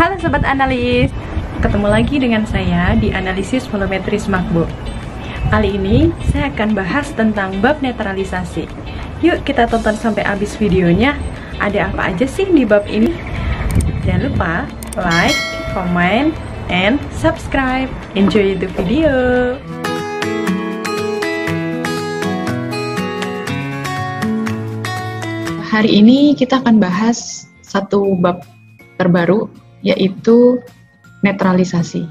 Halo Sobat Analis, ketemu lagi dengan saya di Analisis Volumetri Smartbook. Kali ini saya akan bahas tentang bab netralisasi. Yuk kita tonton sampai habis videonya. Ada apa aja sih di bab ini? Jangan lupa like, comment, and subscribe. Enjoy the video. Hari ini kita akan bahas satu bab terbaru, yaitu netralisasi.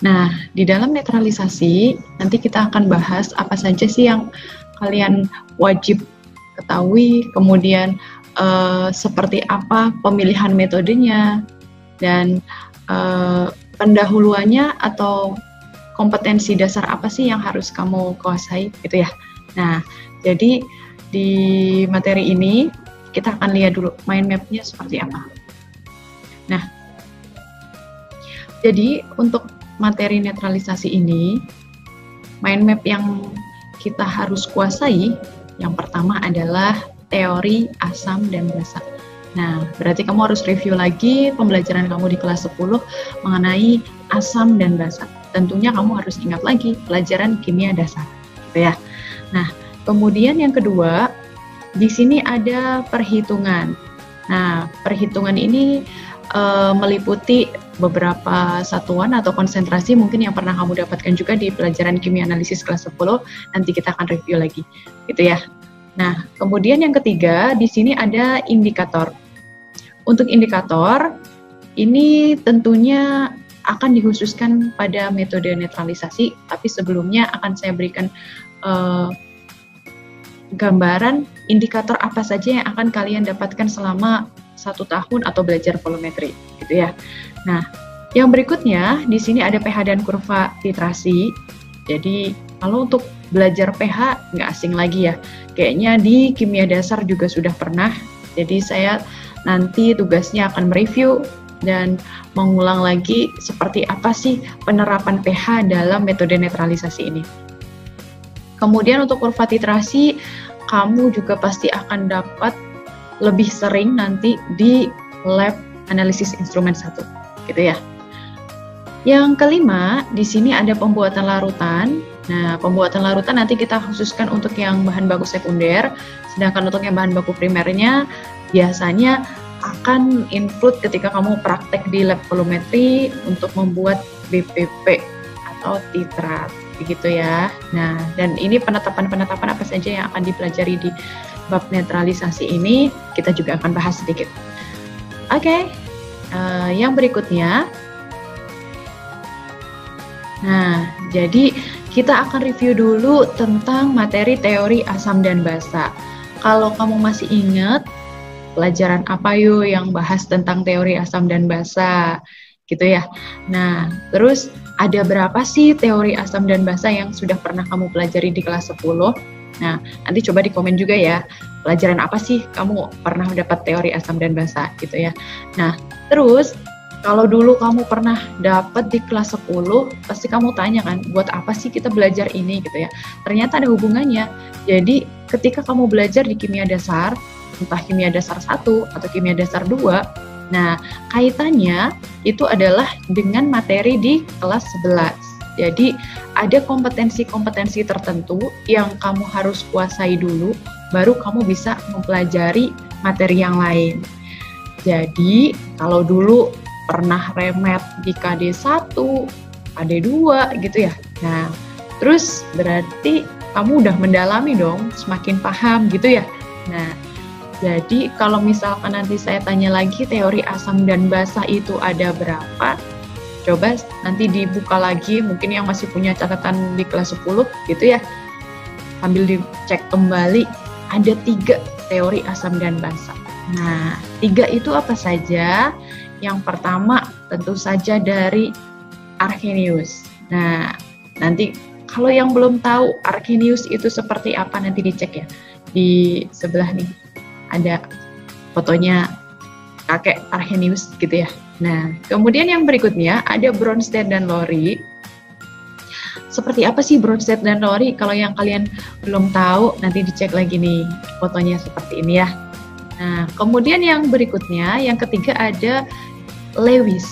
Nah, di dalam netralisasi, nanti kita akan bahas apa saja sih yang kalian wajib ketahui, kemudian seperti apa pemilihan metodenya, dan pendahuluannya atau kompetensi dasar apa sih yang harus kamu kuasai, gitu ya. Nah, jadi di materi ini, kita akan lihat dulu mind map-nya seperti apa. Nah, jadi untuk materi netralisasi ini, mind map yang kita harus kuasai, yang pertama adalah teori asam dan basa. Nah, berarti kamu harus review lagi pembelajaran kamu di kelas 10 mengenai asam dan basa. Tentunya kamu harus ingat lagi pelajaran kimia dasar, gitu ya. Nah, kemudian yang kedua, di sini ada perhitungan. Nah, perhitungan ini meliputi beberapa satuan atau konsentrasi mungkin yang pernah kamu dapatkan juga di pelajaran kimia analisis kelas 10. Nanti kita akan review lagi, gitu ya. Nah, kemudian yang ketiga, di sini ada indikator. Untuk indikator, ini tentunya akan dikhususkan pada metode netralisasi, tapi sebelumnya akan saya berikan gambaran indikator apa saja yang akan kalian dapatkan selama 1 tahun atau belajar volumetri, gitu ya. Nah, yang berikutnya di sini ada pH dan kurva titrasi. Jadi kalau untuk belajar pH nggak asing lagi ya. Kayaknya di kimia dasar juga sudah pernah. Jadi saya nanti tugasnya akan mereview dan mengulang lagi seperti apa sih penerapan pH dalam metode netralisasi ini. Kemudian untuk kurva titrasi, kamu juga pasti akan dapat lebih sering nanti di lab analisis instrumen 1, gitu ya. Yang kelima, di sini ada pembuatan larutan. Nah, pembuatan larutan nanti kita khususkan untuk yang bahan baku sekunder, sedangkan untuk yang bahan baku primernya biasanya akan include ketika kamu praktek di lab volumetri untuk membuat BPP atau titrat, begitu ya. Nah, dan ini penetapan-penetapan apa saja yang akan dipelajari di bab netralisasi ini, kita juga akan bahas sedikit. Oke, yang berikutnya. Nah, jadi kita akan review dulu tentang materi teori asam dan basa. Kalau kamu masih ingat, pelajaran apa yuk yang bahas tentang teori asam dan basa, gitu ya. Nah, terus ada berapa sih teori asam dan basa yang sudah pernah kamu pelajari di kelas 10? Nah, nanti coba di komen juga ya, pelajaran apa sih kamu pernah mendapat teori asam dan basa, gitu ya. Nah, terus kalau dulu kamu pernah dapat di kelas 10, pasti kamu tanya kan, buat apa sih kita belajar ini, gitu ya. Ternyata ada hubungannya. Jadi, ketika kamu belajar di kimia dasar, entah kimia dasar 1 atau kimia dasar 2, nah, kaitannya itu adalah dengan materi di kelas 11. Jadi, ada kompetensi-kompetensi tertentu yang kamu harus kuasai dulu, baru kamu bisa mempelajari materi yang lain. Jadi, kalau dulu pernah remet di KD1, KD2 gitu ya. Nah, terus berarti kamu udah mendalami dong, semakin paham gitu ya. Nah, jadi kalau misalkan nanti saya tanya lagi teori asam dan basa itu ada berapa, coba nanti dibuka lagi, mungkin yang masih punya catatan di kelas 10 gitu ya, sambil dicek kembali, ada 3 teori asam dan basa. Nah, 3 itu apa saja? Yang pertama tentu saja dari Arrhenius. Nah, nanti kalau yang belum tahu Arrhenius itu seperti apa, nanti dicek ya, di sebelah nih ada fotonya kakek Arrhenius gitu ya. Nah, kemudian yang berikutnya ada Bronsted dan Lowry. Seperti apa sih Bronsted dan Lowry? Kalau yang kalian belum tahu, nanti dicek lagi nih fotonya seperti ini ya. Nah, kemudian yang berikutnya, yang ketiga ada Lewis.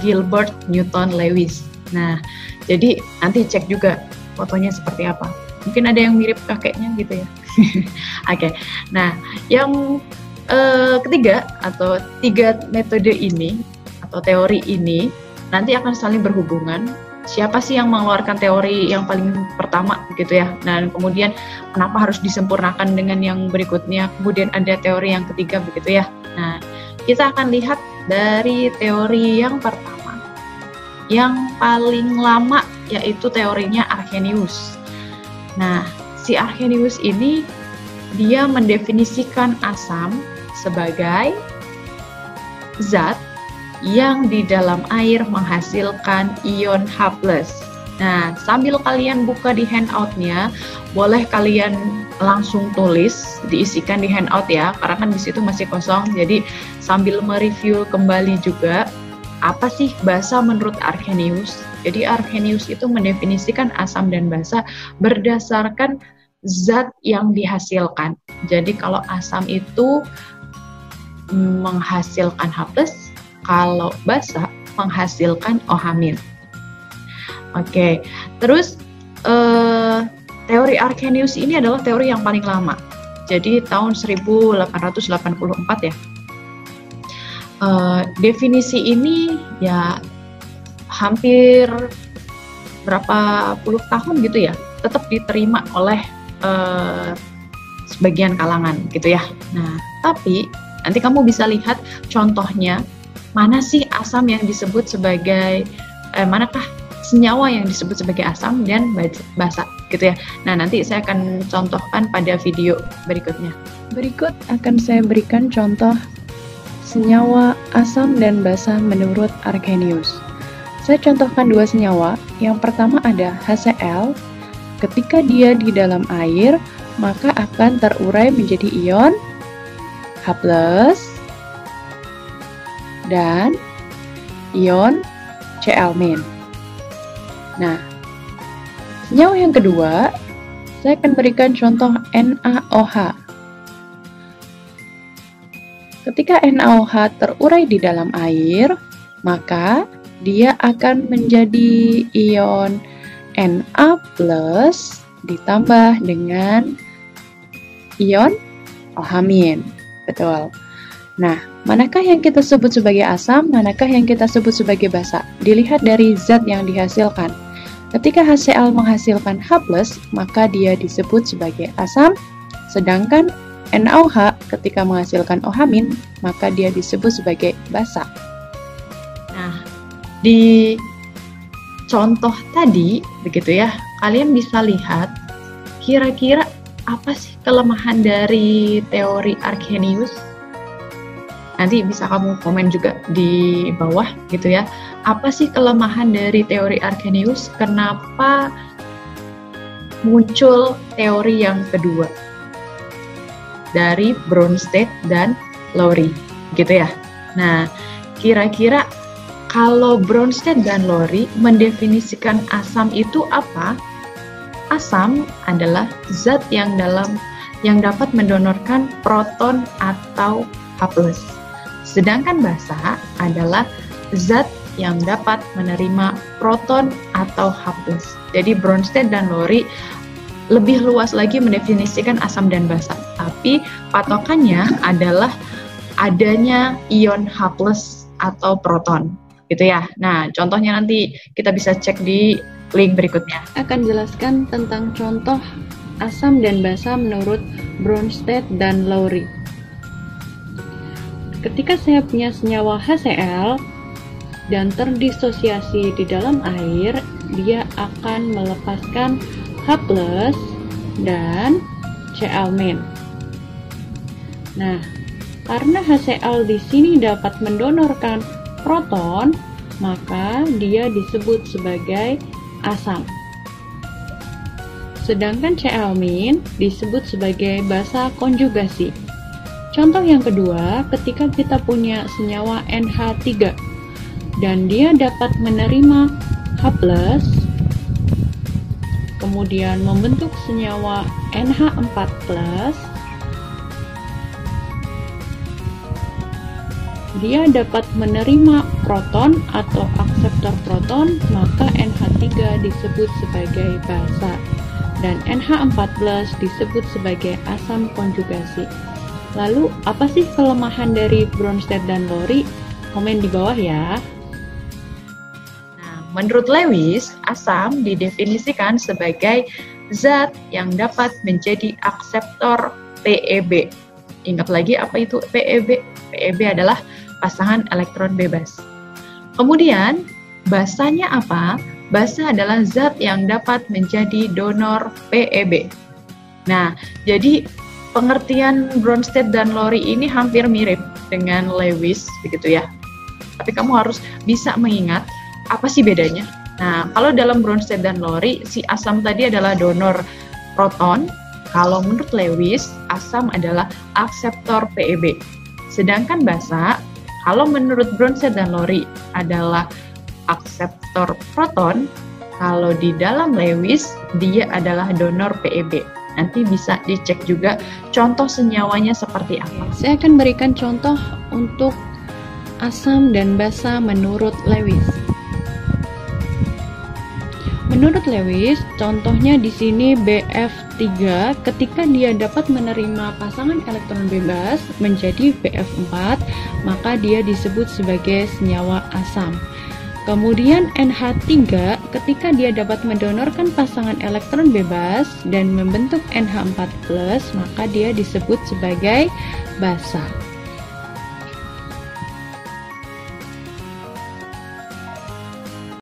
Gilbert Newton Lewis. Nah, jadi nanti cek juga fotonya seperti apa. Mungkin ada yang mirip kakeknya gitu ya. Oke. Nah, yang ketiga atau 3 metode ini atau teori ini nanti akan saling berhubungan. Siapa sih yang mengeluarkan teori yang paling pertama gitu ya. Dan kemudian kenapa harus disempurnakan dengan yang berikutnya. Kemudian ada teori yang ketiga begitu ya. Nah, kita akan lihat dari teori yang pertama. Yang paling lama yaitu teorinya Arrhenius. Nah, si Arrhenius ini dia mendefinisikan asam sebagai zat yang di dalam air menghasilkan ion H+. Nah, sambil kalian buka di handout-nya, boleh kalian langsung tulis, diisikan di handout ya, karena kan di situ masih kosong. Jadi sambil mereview kembali juga, apa sih basa menurut Arrhenius? Jadi Arrhenius itu mendefinisikan asam dan basa berdasarkan zat yang dihasilkan. Jadi kalau asam itu menghasilkan H+, kalau basa menghasilkan OH-. Oke, terus teori Arrhenius ini adalah teori yang paling lama. Jadi tahun 1884 ya. Definisi ini ya hampir berapa puluh tahun gitu ya, tetap diterima oleh sebagian kalangan gitu ya. Nah, tapi nanti kamu bisa lihat contohnya, mana sih asam yang disebut sebagai, manakah senyawa yang disebut sebagai asam dan basa gitu ya. Nah, nanti saya akan contohkan pada video berikutnya. Berikut akan saya berikan contoh senyawa asam dan basa menurut Arrhenius. Saya contohkan 2 senyawa. Yang pertama ada HCl. Ketika dia di dalam air, maka akan terurai menjadi ion H+, dan ion Cl-. Nah, senyawa yang kedua, saya akan berikan contoh NaOH. Ketika NaOH terurai di dalam air, maka dia akan menjadi ion Na+ ditambah dengan ion OH-. Betul. Nah, manakah yang kita sebut sebagai asam, manakah yang kita sebut sebagai basa? Dilihat dari zat yang dihasilkan. Ketika HCl menghasilkan H+, maka dia disebut sebagai asam, sedangkan NaOH ketika menghasilkan OH-, maka dia disebut sebagai basa. Nah, di contoh tadi, begitu ya, kalian bisa lihat kira-kira apa sih kelemahan dari teori Arrhenius? Nanti bisa kamu komen juga di bawah gitu ya. Apa sih kelemahan dari teori Arrhenius? Kenapa muncul teori yang kedua dari Bronsted dan Lowry gitu ya. Nah, kira-kira kalau Bronsted dan Lowry mendefinisikan asam itu apa? Asam adalah zat yang dapat mendonorkan proton atau H+. Sedangkan basa adalah zat yang dapat menerima proton atau H+. Jadi Bronsted dan Lowry lebih luas lagi mendefinisikan asam dan basa. Tapi patokannya adalah adanya ion H+ atau proton. Gitu ya. Nah, contohnya nanti kita bisa cek di link berikutnya. Akan jelaskan tentang contoh asam dan basa menurut Bronsted dan Lowry. Ketika saya punya senyawa HCl dan terdisosiasi di dalam air, dia akan melepaskan H+ dan Cl-. Nah, karena HCl di sini dapat mendonorkan proton, maka dia disebut sebagai asam. Sedangkan Cl- disebut sebagai basa konjugasi. Contoh yang kedua, ketika kita punya senyawa NH3 dan dia dapat menerima H+, kemudian membentuk senyawa NH4+, dia dapat menerima proton atau akseptor proton, maka NH3 disebut sebagai basa dan NH14 disebut sebagai asam konjugasi. Lalu apa sih kelemahan dari Bronsted dan Lowry? Komen di bawah ya. Nah, menurut Lewis, asam didefinisikan sebagai zat yang dapat menjadi akseptor PEB. Ingat lagi apa itu PEB? PEB adalah pasangan elektron bebas. Kemudian, basanya apa? Basa adalah zat yang dapat menjadi donor PEB. Nah, jadi pengertian Bronsted dan Lowry ini hampir mirip dengan Lewis, begitu ya. Tapi kamu harus bisa mengingat apa sih bedanya. Nah, kalau dalam Bronsted dan Lowry, si asam tadi adalah donor proton. Kalau menurut Lewis, asam adalah akseptor PEB. Sedangkan basa, kalau menurut Bronsted dan Lowry adalah akseptor proton, kalau di dalam Lewis dia adalah donor PEB. Nanti bisa dicek juga contoh senyawanya seperti apa. Saya akan berikan contoh untuk asam dan basa menurut Lewis. Menurut Lewis, contohnya di sini BF3 ketika dia dapat menerima pasangan elektron bebas menjadi BF4, maka dia disebut sebagai senyawa asam. Kemudian NH3 ketika dia dapat mendonorkan pasangan elektron bebas dan membentuk NH4+, maka dia disebut sebagai basa.